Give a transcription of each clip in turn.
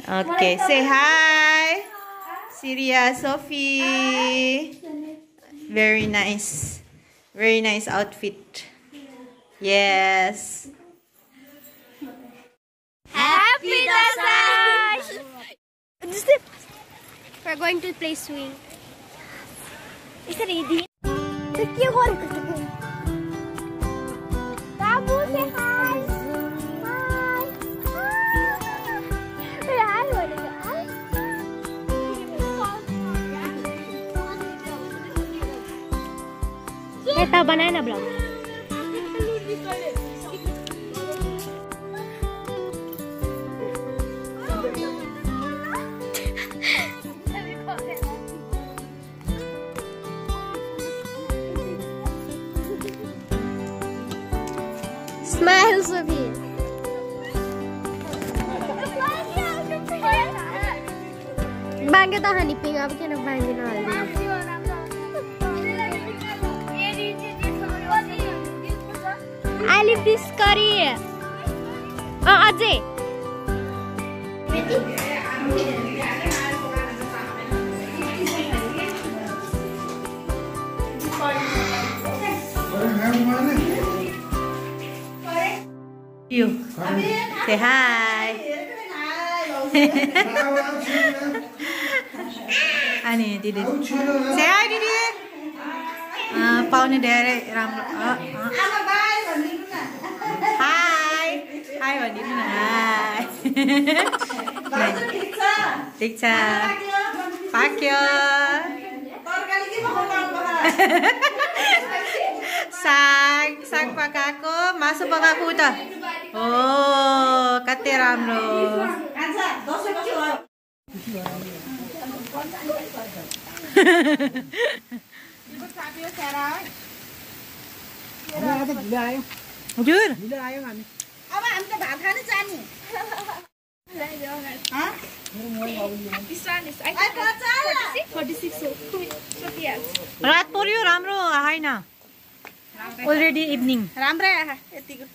Okay, say hi. Syria, Sophie. Very nice. Very nice outfit. Yes. Happy Dasai! We're going to play swing. Is it ready? Babu, say hi. Hi. Hi. Ito, banana block. Smile, Sophie. Bang kita honey pink up kena bang na I live this curry. Ajay. You say hi. Ani Didi. Say hi Didi. Pauna dere ram. Hi. Hi Wadi. Hi. Dikcha. Pakyo. Sang pakako, masuk pakaku ta. Oh, kate ramro. Jujur. अब हामी त भात खान जाने रात पर्यो राम्रो हैन already evening राम्रै आहा यतिको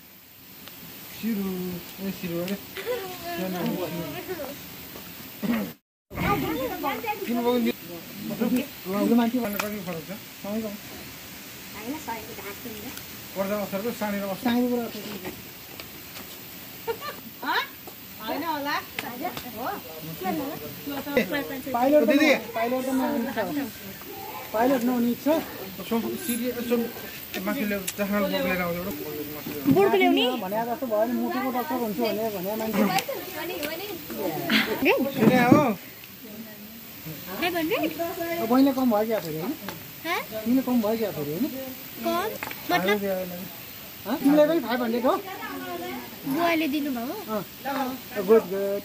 पाइलट नहुने इच्छा बुढको ल्याउने भने जस्तो भयो नि मुटुको डक्टर हुन्छु भने मान्छे बहिनीले कम भयो क्या फेरि होइन तिमीले कम भयो क्या फेरि होइन तिमीले पनि 500 हो बुवाले दिनुभयो गुड गुड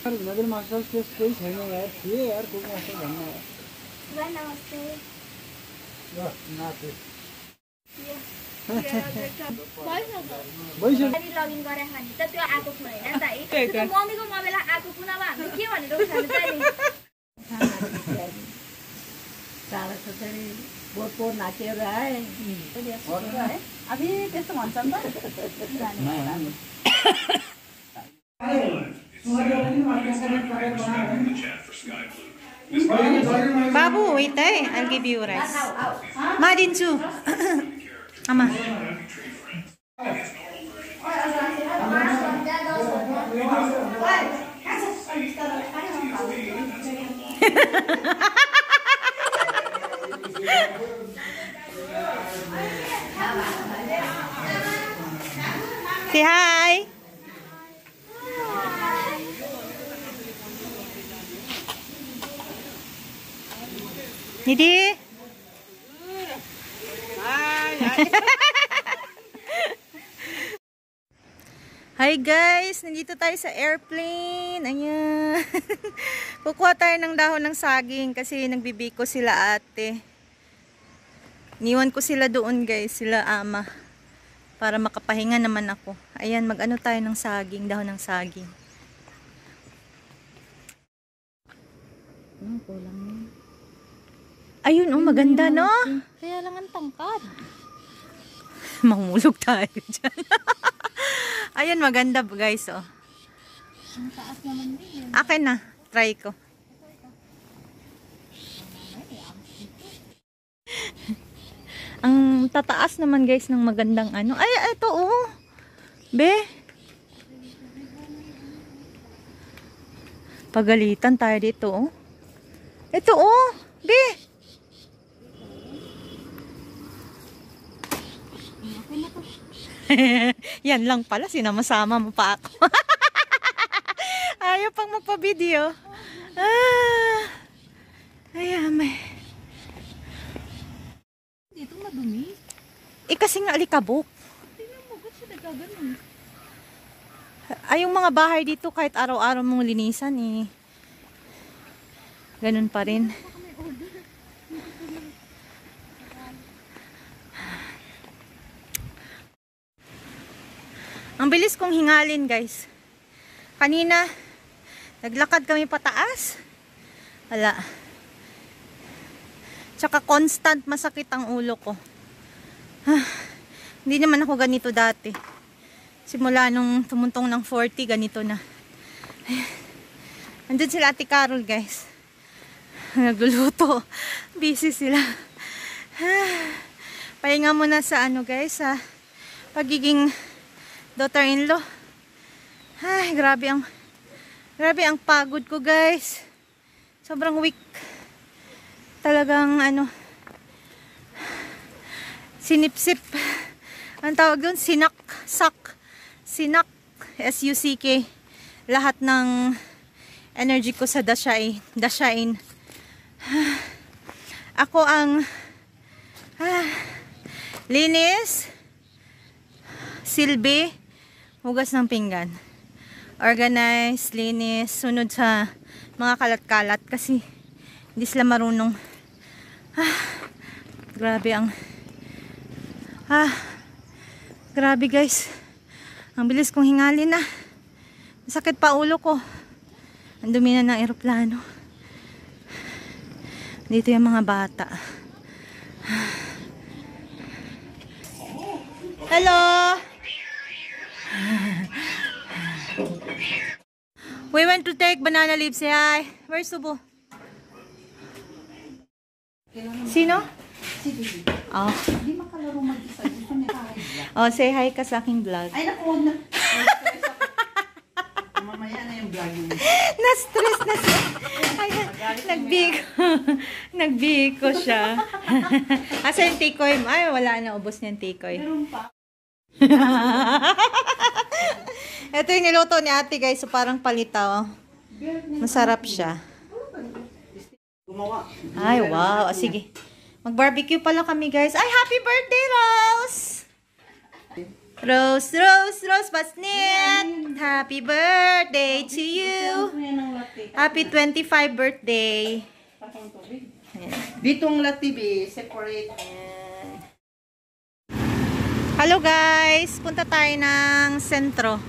नगर मास्टर टेस्ट कोही छैन यार थिए यार कोही मास्टर भन्नु नमस्ते लगइन गरे खानी त त्यो आको फोन हैन त है मम्मीको मोबाइल आको कुनामा हामी के भनेर उठाउनु चाहिँ सारा छोरी बोट नाचेर आए अभी त्यस्तो भन्छ नि Babu, wait I'll give you rice. Ma dinchu. Ama. Say hi. Nidi. Hi guys, nandito tayo sa airplane. Ayan. Kukuha tayo ng dahon ng saging kasi nagbibiko sila ate. Niwan ko sila doon guys, sila ama. Para makapahinga naman ako. Ayan, mag-ano tayo ng saging, dahon ng saging. Kulang na. Ayun, oh, maganda, no? Kaya lang ang tangkad. Mahulog tayo dyan. Ayan, maganda guys, oh. Akin na. Try ko. Ang tataas naman guys ng magandang ano. Ay, ito oh. Be. Pagalitan tayo dito oh. Ito oh. Be. Yan lang pala. Sinama-sama mo pa ako. Ayaw pang magpa-video. Ay, may. Dito madumi. Kasi nga alikabok. Tingnan mo, ba't siya nagkaganon? Ay, yung mga bahay dito kahit araw-araw mong linisan eh. Ganun pa rin. Ang bilis kong hingalin guys. Kanina, naglakad kami pataas. Wala. Tsaka constant masakit ang ulo ko. Hindi naman ako ganito dati. Simula nung tumuntong ng 40, ganito na. Andun sila Ate Carol guys. Nagluluto. Busy sila. Pahinga muna sa ano guys, sa pagiging daughter-in-law. Ay, grabe ang pagod ko guys. Sobrang weak. Talagang ano, sinipsip. Ang tawag doon, sinak, S-U-C-K. Lahat ng energy ko sa dasyain. Ako ang linis, silbi, hugas ng pinggan. Organize, linis, sunod sa mga kalat-kalat kasi hindi sila marunong. Grabe guys. Ang bilis kong hingalin na. Masakit pa ulo ko. Ang dumi na ng eroplano. Dito yung mga bata. Hello! We went to take banana leaves. Say hi. Where's Subo? Sino? Si Bibi. Oh. Hindi makalaro mag-isa. Gusto niya kahit. Oh, say hi ka sa aking vlog. Ay, naku, huwag na. Mamaya na yung vlog mo. Na-stress na siya. Ay, nagbiko siya. Asa yung tikoy mo? Ay, wala na. Ubos niya yung tikoy. Meron pa. Ito yung niluto ni ate guys. So, parang palitaw. Masarap siya. Gumawa. Ay, wow. Sige. Mag-barbecue pala kami guys. Ay, happy birthday, Rose! Rose Basnit! Happy birthday to you! Happy 25 birthday! Ditong latibi, separate. Hello guys! Punta tayo ng sentro.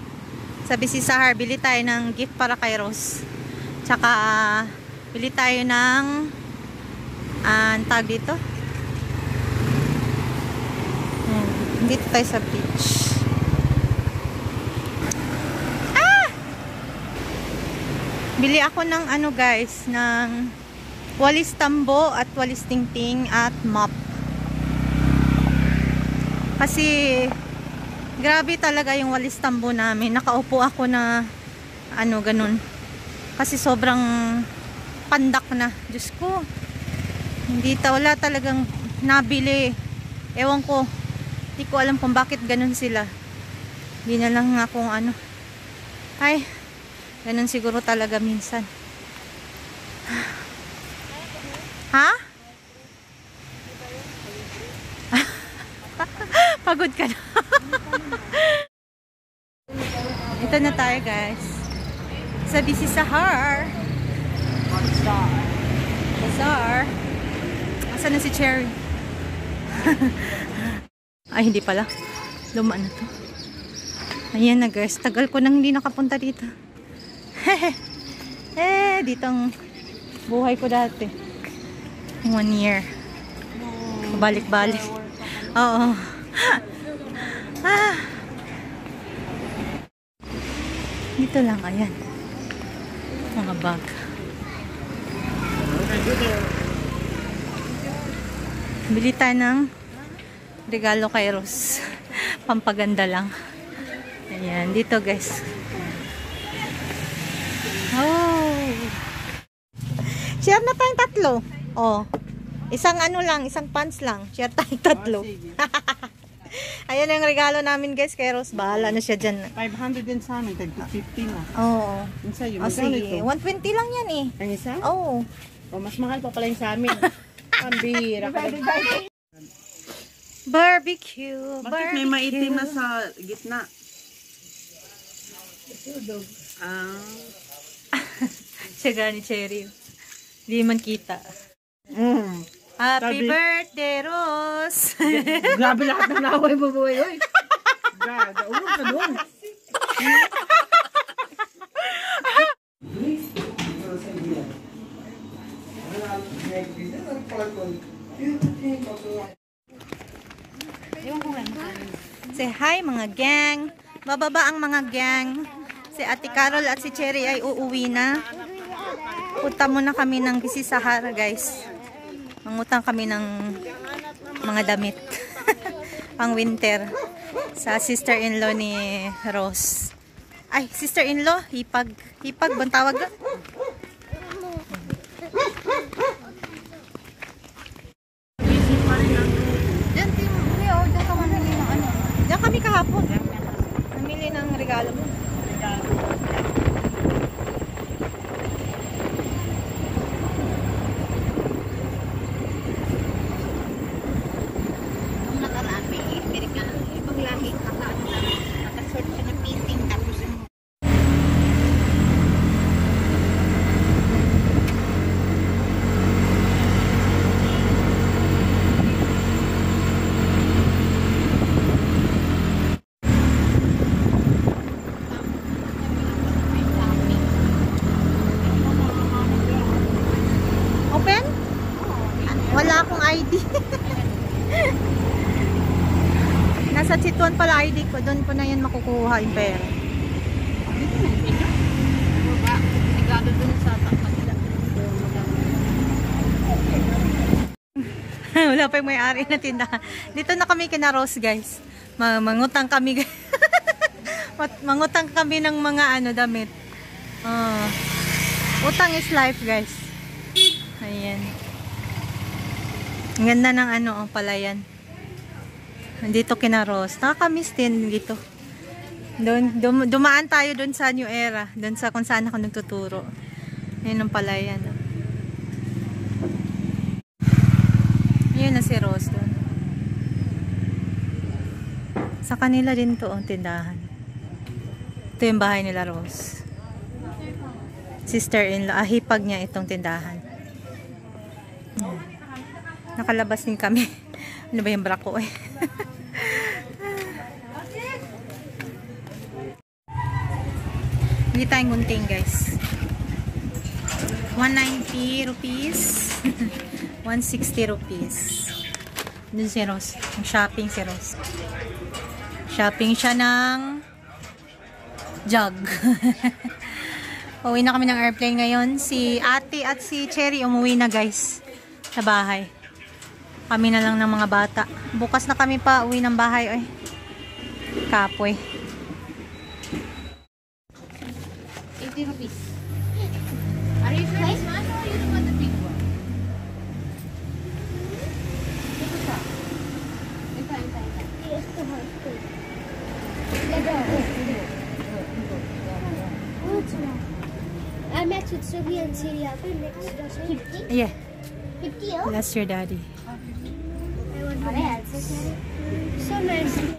Sa Bisi Sahar, bili tayo ng gift para kay Rose. Tsaka, bili tayo ng tag dito. Dito tayo sa beach. Bili ako ng ano guys, ng walis tambo at walis tingting at mop. Kasi grabe talaga yung walis tambo namin. Nakaupo ako na ano ganun. Kasi sobrang pandak na. Diyos ko. Wala talagang nabili. Ewan ko. Hindi ko alam kung bakit ganun sila. Hindi na lang nga kung ano. Ay, ganun siguro talaga minsan. Ha? Pagod ka na. Ito na tayo guys. Sa Bisi Sahar. Bazaar. Asan na si Cherry? Ay, hindi pala. Luma na to. Ayan na guys. Tagal ko nang hindi nakapunta dito. Dito ang buhay ko dati. 1 year. Balik-balik. Oo. Dito lang, ayan. Mga bag. Bili tayo ng regalo kay Rose. Pampaganda lang. Ayan, dito guys. Oh! Share na tayong tatlo. Oh. Isang ano lang, isang pants lang. Share tayong tatlo. Ayan ang regalo namin guys kay Rose. Bahala na siya dyan. 500 din sa amin, 50 na. Oo. Yung sa'yo, Oh, magkano sige. ito? 120 lang yan eh. Ang isa? Oo. O, mas mahal pa pala yung sa amin. Pambihira ka. Barbecue. Bakit may maitim na sa gitna? Siya ni Cherry. Hindi man kita. Happy Sabi- birthday, Rose! Grabe lahat ng laway mo, boy. Oy. Gaga, ulong ka doon. Say hi mga gang. Bababa ang mga gang. Si Ate Carol at si Cherry ay uuwi na. Punta muna kami ng Kisi Sahara guys. Mangutang kami ng mga damit. Pang winter. Sa sister-in-law ni Rose. Ay, sister-in-law? Hipag. Hipag, bang tawag doon? Diyan kami kahapon. Namili ng regalo mo. Open? Wala akong ID. Nasa Chituan pala ID ko. Doon ko na yan makukuha yung pera. Wala pa yung may-ari na tindahan. Dito na kami kina Rose guys. Mangutang kami guys. Mangutang kami ng mga ano damit. Utang is life guys. Ayan. Ang ganda ng ano, ang palayan. Dito kina Rose. Nakakamiss din dito. Dumaan tayo doon sa New Era. Doon sa kung saan ako nagtuturo. Ayan ang palayan. Ayan na si Rose doon. Sa kanila din to ang tindahan. Ito yung bahay nila Rose. Sister-in-law. Hipag niya itong tindahan. Nakalabas din kami. Ano ba yung bra ko eh? Hindi tayong gunting guys. 190 rupees. 160 rupees. Doon si Rose. Ang shopping si Rose. Shopping siya ng jug. Uwi na kami ng airplane ngayon. Si ate at si Cherry umuwi na guys. Sa bahay. Kami na lang ng mga bata. Bukas na kami pa uwi ng bahay. Ay. Kapoy. 80 rupees. Are you sure this one or you want the big one? I met with Sylvia and Celia next to 50. Yeah. 50 oh? That's your daddy. So nice.